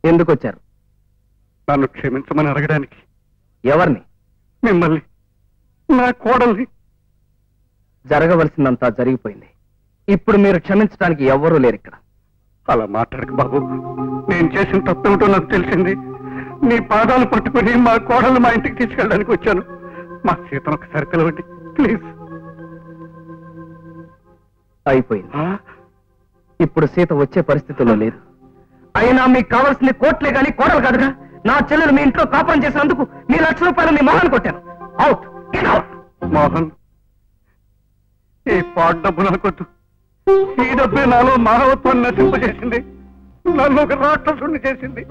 ఎందుకు వచ్చారు? నన్ను క్షమించమని అడగడానికి. ఎవరిని? మిమ్మల్ని, నా కోడల్ని. జరగవలసిందంతా జరిగిపోయింది. ఇప్పుడు మీరు క్షమించడానికి ఎవ్వరూ లేరు ఇక్కడ. అలా మాట్లాడక బాబు. నేను చేసిన తప్పేమిటో నాకు తెలిసింది. నీ పాదాలు పట్టుకుని మా కోడలు మా ఇంటికి తీసుకెళ్ళడానికి వచ్చాను. మా సీతను ఒకసారి పిలవండి ప్లీజ్. అయిపోయింది. ఇప్పుడు సీత వచ్చే పరిస్థితుల్లో లేదు. అయినా మీకు కావాల్సింది కోట్లే కానీ కోడలు కాదుగా. నా చెల్లెలు మీ ఇంట్లో కాపురం చేసినందుకు మీ ₹1,00,000 మీ మొహాన్ని కొట్టాను. అవుట్. మోహన్, ఈ పాట డబ్బు నాకొద్దు. ఈ డబ్బే నాలో మానవత్వాన్ని నశింపజేసింది. నన్ను ఒక రాక్షసుని చేసింది.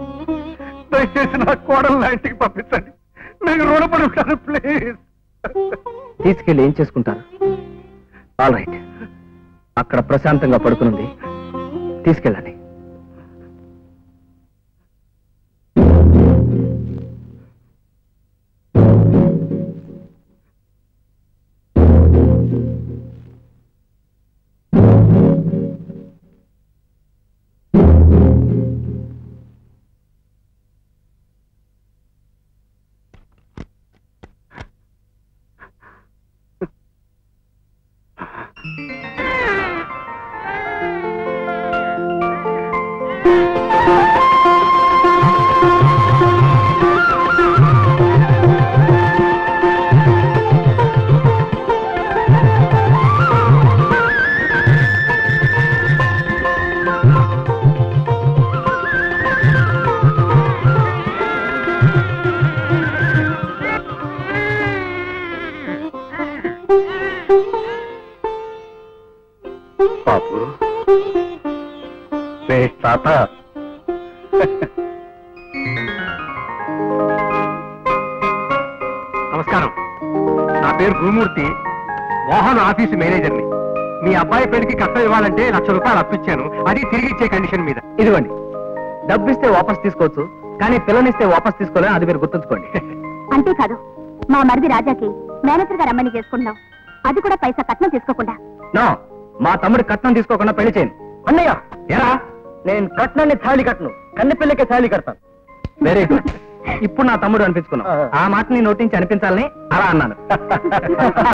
దయచేసి నా కోడలు నా ఇంటికి పంపించండి. నేను రుణపడి ఉంటాను ప్లీజ్. తీసుకెళ్ళి ఏం చేసుకుంటారు? ఆల్ రైట్, అక్కడ ప్రశాంతంగా పడుకునుంది, తీసుకెళ్ళండి. బాబు, తాత, నమస్కారం. నా పేరు గురుమూర్తి, మోహన్ ఆఫీసు మేనేజర్ని. మీ అబ్బాయి పెళ్లికి కట్నం ఇవ్వాలంటే ₹1,00,000 అప్పిచ్చాను. అది తిరిగి ఇచ్చే కండిషన్ మీద. ఇదిగోండి, డబ్బిస్తే వాపస్ తీసుకోవచ్చు, కానీ పిల్లనిస్తే వాపస్ తీసుకోలేని, అది మీరు గుర్తుంచుకోండి. అంతేకాదు, మా మరిది రాజాకి మేనేజర్ గారు అమ్మని చేసుకుంటున్నాం, అది కూడా పైసా కట్నం తీసుకోకుండా. నో, మా తమ్ముడు కట్నం తీసుకోకుండా పెళ్లి చేయను. అన్నయ్య, ఎరా, నేను కట్నాన్ని తాళి కట్టను, కన్నె పిల్లకే తాళి కడతాను. Very good. ఇప్పుడు నా తమ్ముడు అనిపించుకున్నావు. ఆ మాట నీ నోటి నుంచి అనిపించాలని అలా అన్నాను.